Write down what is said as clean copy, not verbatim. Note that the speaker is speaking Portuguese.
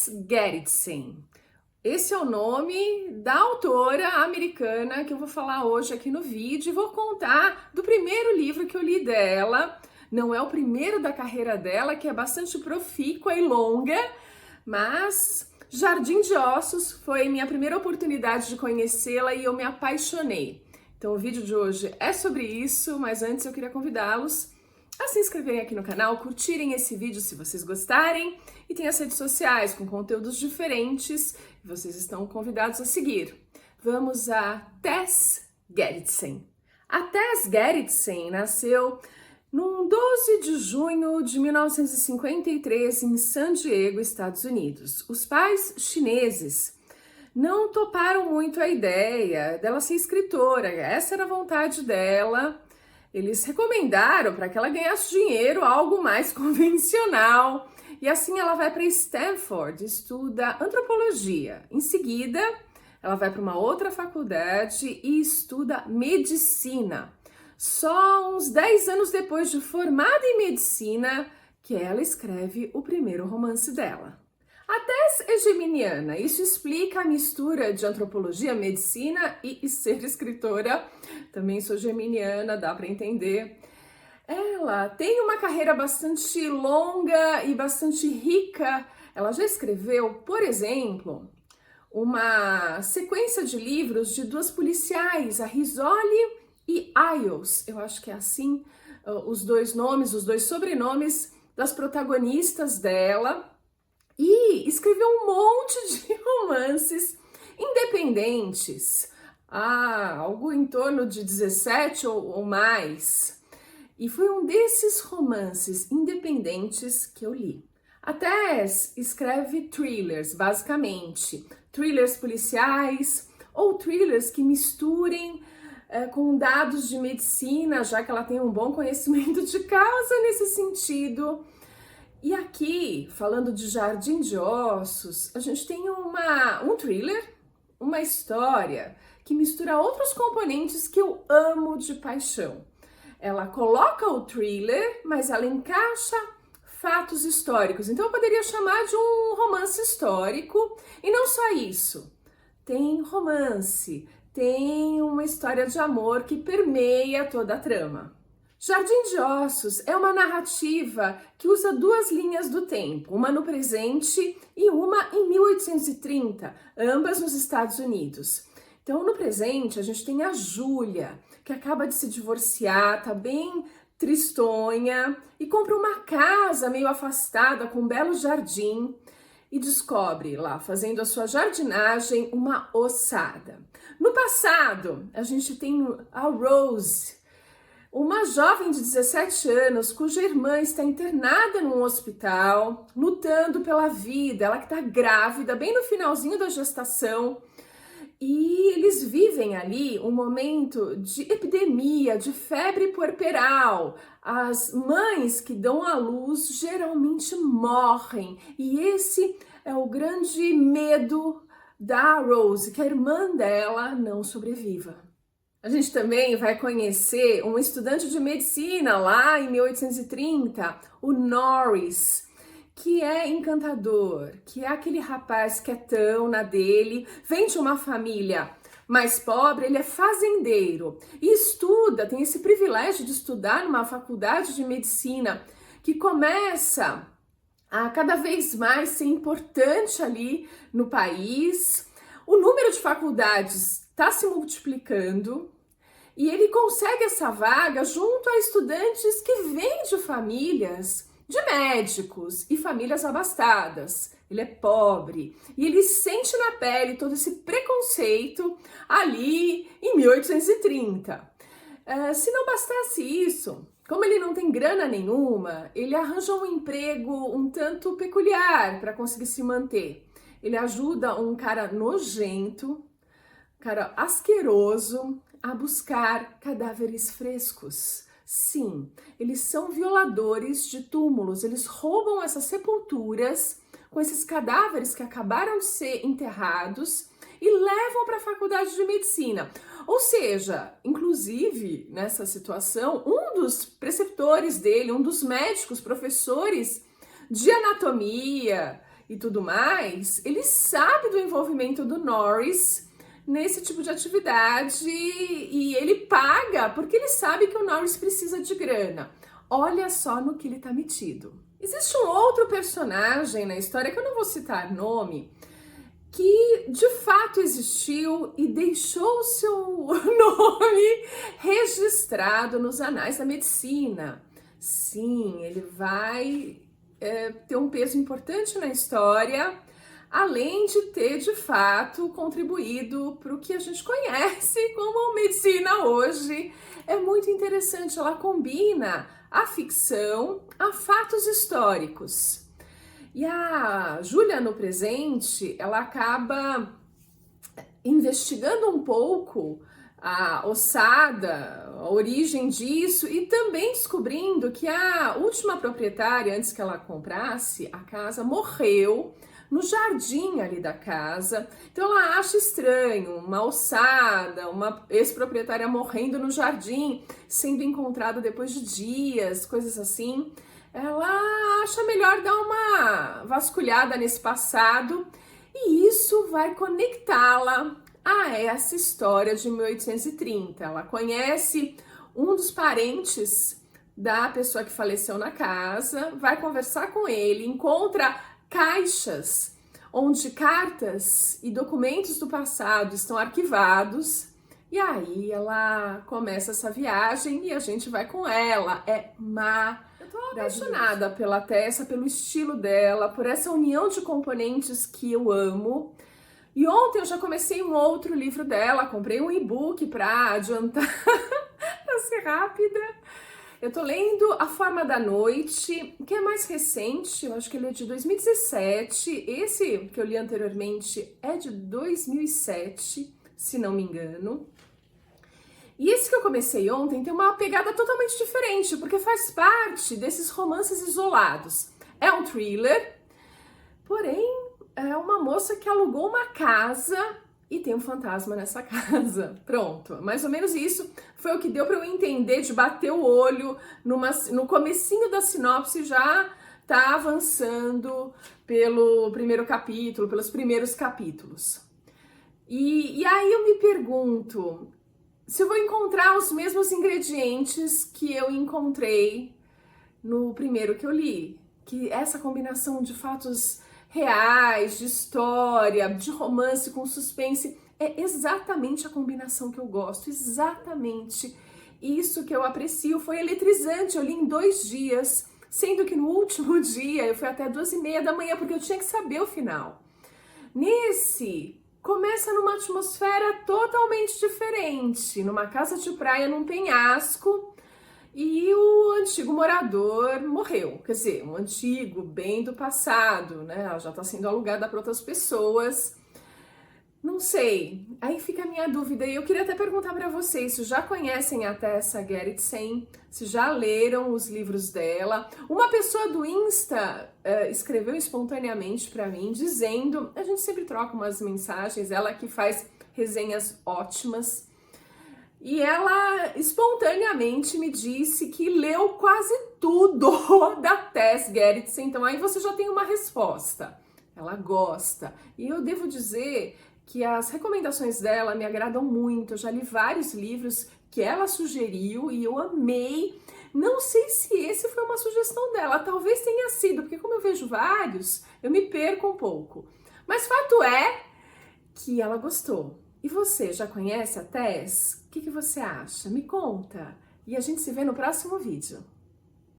Tess Gerritsen. Esse é o nome da autora americana que eu vou falar hoje aqui no vídeo e vou contar do primeiro livro que eu li dela. Não é o primeiro da carreira dela, que é bastante profícua e longa, mas Jardim de Ossos foi minha primeira oportunidade de conhecê-la e eu me apaixonei. Então o vídeo de hoje é sobre isso, mas antes eu queria convidá-los a se inscreverem aqui no canal, curtirem esse vídeo se vocês gostarem e tem as redes sociais com conteúdos diferentes e vocês estão convidados a seguir. Vamos a Tess Gerritsen. A Tess Gerritsen nasceu no 12 de junho de 1953 em San Diego, Estados Unidos. Os pais chineses não toparam muito a ideia dela ser escritora, essa era a vontade dela. Eles recomendaram para que ela ganhasse dinheiro algo mais convencional. E assim ela vai para Stanford, estuda antropologia. Em seguida, ela vai para uma outra faculdade e estuda medicina. Só uns 10 anos depois de formada em medicina, que ela escreve o primeiro romance dela. A Tess é geminiana, isso explica a mistura de antropologia, medicina e ser escritora. Também sou geminiana, dá para entender. Ela tem uma carreira bastante longa e bastante rica. Ela já escreveu, por exemplo, uma sequência de livros de duas policiais, a Rizzoli e Isles. Eu acho que é assim os dois nomes, os dois sobrenomes das protagonistas dela. E escreveu um monte de romances independentes, algo em torno de 17 ou mais. E foi um desses romances independentes que eu li. A Tess escreve thrillers, basicamente. Thrillers policiais ou thrillers que misturem com dados de medicina, já que ela tem um bom conhecimento de causa nesse sentido. E aqui, falando de Jardim de Ossos, a gente tem um thriller, uma história que mistura outros componentes que eu amo de paixão. Ela coloca o thriller, mas ela encaixa fatos históricos. Então eu poderia chamar de um romance histórico. E não só isso, tem romance, tem uma história de amor que permeia toda a trama. Jardim de Ossos é uma narrativa que usa duas linhas do tempo, uma no presente e uma em 1830, ambas nos Estados Unidos. Então, no presente, a gente tem a Júlia, que acaba de se divorciar, tá bem tristonha, e compra uma casa meio afastada com um belo jardim e descobre lá, fazendo a sua jardinagem, uma ossada. No passado, a gente tem a Rose, uma jovem de 17 anos cuja irmã está internada num hospital, lutando pela vida, ela que está grávida, bem no finalzinho da gestação, e eles vivem ali um momento de epidemia, de febre puerperal. As mães que dão à luz geralmente morrem, e esse é o grande medo da Rose, que a irmã dela não sobreviva. A gente também vai conhecer um estudante de medicina lá em 1830, o Norris, que é encantador, que é aquele rapaz quietão na dele, vem de uma família mais pobre, ele é fazendeiro e estuda, tem esse privilégio de estudar numa faculdade de medicina que começa a cada vez mais ser importante ali no país. O número de faculdades está se multiplicando. E ele consegue essa vaga junto a estudantes que vêm de famílias de médicos e famílias abastadas. Ele é pobre e ele sente na pele todo esse preconceito ali em 1830. Se não bastasse isso, como ele não tem grana nenhuma, ele arranja um emprego um tanto peculiar para conseguir se manter. Ele ajuda um cara nojento, cara asqueroso, a buscar cadáveres frescos. Sim, eles são violadores de túmulos, eles roubam essas sepulturas com esses cadáveres que acabaram de ser enterrados e levam para a faculdade de medicina. Ou seja, inclusive nessa situação, um dos preceptores dele, um dos médicos, professores de anatomia e tudo mais, ele sabe do envolvimento do Norris nesse tipo de atividade e ele paga porque ele sabe que o Norris precisa de grana. Olha só no que ele tá metido. Existe um outro personagem na história, que eu não vou citar nome, que de fato existiu e deixou o seu nome registrado nos anais da medicina. Sim, ele vai ter um peso importante na história, além de ter de fato contribuído para o que a gente conhece como medicina hoje. É muito interessante, ela combina a ficção a fatos históricos. E a Júlia, no presente, ela acaba investigando um pouco a ossada, a origem disso, e também descobrindo que a última proprietária, antes que ela comprasse a casa, morreu no jardim ali da casa. Então ela acha estranho uma ossada, uma ex-proprietária morrendo no jardim, sendo encontrada depois de dias, coisas assim. Ela acha melhor dar uma vasculhada nesse passado e isso vai conectá-la a essa história de 1830. Ela conhece um dos parentes da pessoa que faleceu na casa, vai conversar com ele, encontra caixas onde cartas e documentos do passado estão arquivados. E aí ela começa essa viagem e a gente vai com ela. É Eu tô apaixonada pela Tessa, pelo estilo dela, por essa união de componentes que eu amo. E ontem eu já comecei um outro livro dela, comprei um e-book para adiantar, para ser rápida. Eu tô lendo A Forma da Noite, que é mais recente, eu acho que ele é de 2017. Esse que eu li anteriormente é de 2007, se não me engano. E esse que eu comecei ontem tem uma pegada totalmente diferente, porque faz parte desses romances isolados. É um thriller, porém é uma moça que alugou uma casa e tem um fantasma nessa casa. Pronto, mais ou menos isso foi o que deu para eu entender, de bater o olho no comecinho da sinopse, já tá avançando pelo primeiro capítulo, pelos primeiros capítulos. E aí eu me pergunto se eu vou encontrar os mesmos ingredientes que eu encontrei no primeiro que eu li, que essa combinação de fatos reais, de história, de romance com suspense, é exatamente a combinação que eu gosto, exatamente isso que eu aprecio. Foi eletrizante, eu li em 2 dias, sendo que no último dia eu fui até 2h30 da manhã, porque eu tinha que saber o final. Nesse, começa numa atmosfera totalmente diferente, numa casa de praia, num penhasco, e o antigo morador morreu. Quer dizer, um antigo, bem do passado, né? Ela já está sendo alugada para outras pessoas. Não sei. Aí fica a minha dúvida. E eu queria até perguntar para vocês se já conhecem a Tessa Gerritsen, se já leram os livros dela. Uma pessoa do Insta escreveu espontaneamente para mim, dizendo... A gente sempre troca umas mensagens, ela que faz resenhas ótimas. E ela espontaneamente me disse que leu quase tudo da Tess Gerritsen. Então aí você já tem uma resposta. Ela gosta. E eu devo dizer que as recomendações dela me agradam muito. Eu já li vários livros que ela sugeriu e eu amei. Não sei se esse foi uma sugestão dela. Talvez tenha sido, porque como eu vejo vários, eu me perco um pouco. Mas fato é que ela gostou. E você, já conhece a Tess? O que você acha? Me conta! E a gente se vê no próximo vídeo.